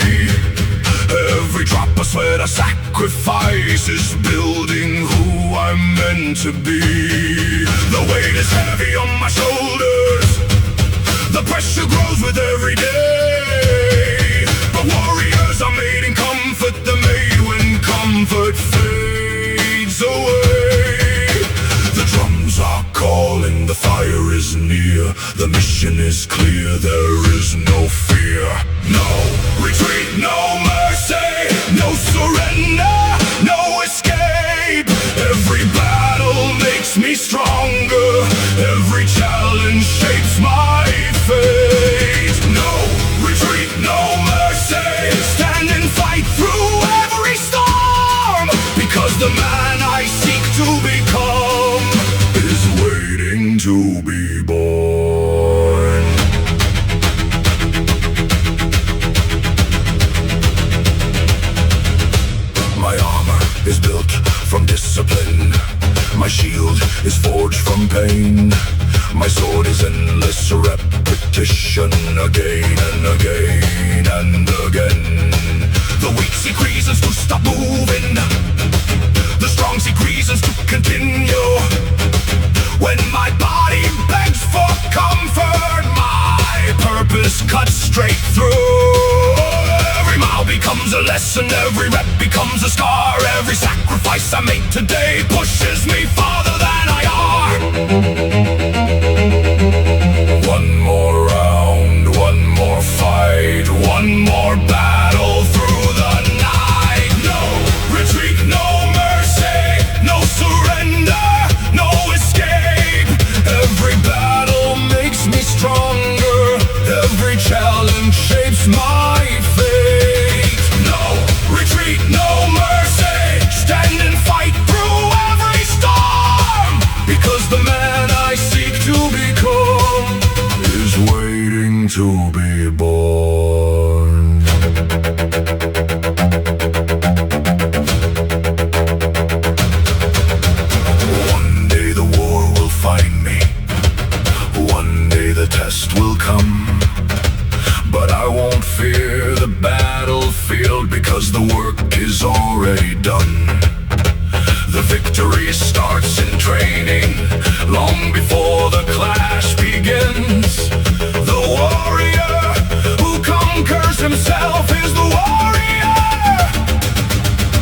Every drop of sweat I sacrifice is building who I'm meant to be. The weight is heavy on my shoulders. The pressure grows with every day. But warriors are made in comfort. They're made when comfort fades away. The drums are calling, the fire is near. The mission is clear, there is no fear. No retreat, no mercy, no surrender, no escape. Every battle makes me stronger. Every challenge shapes my fate. No retreat, no mercy. Stand and fight through every storm. Because the man I seek to become is waiting to be born. My armor is built from discipline. My shield is forged from pain. My sword is endless repetition, again and again and again. The weak seek reasons to stop moving. The strong seek reasons to continue. When my body begs for comfort, my purpose cuts straight through. Every mile becomes a lesson, every rep becomes a scar. Every sacrifice I make today pushes me farther than I are. One more round, one more fight, one more battle through the night. No retreat, no mercy, no surrender, no escape. Every battle makes me stronger. Every challenge shapes my fate. No retreat, no mercy. Stand and fight through every storm. Because the man I seek to become is waiting to be born. One day the war will find me. One day the test will come. But I won't fear the battlefield, because the work is already done. The victory starts in training, long before the clash begins. The warrior who conquers himself is the warrior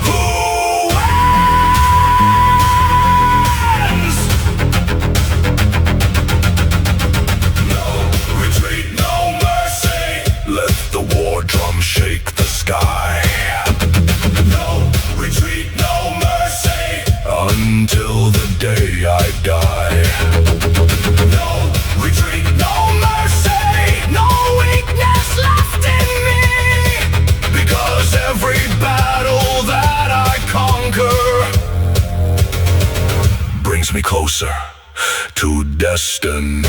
who wins. No retreat, no mercy. Let the war drum shake the sky. No retreat, no mercy, until the day I die. No retreat, no mercy, no weakness left in me. Because every battle that I conquer brings me closer to destiny.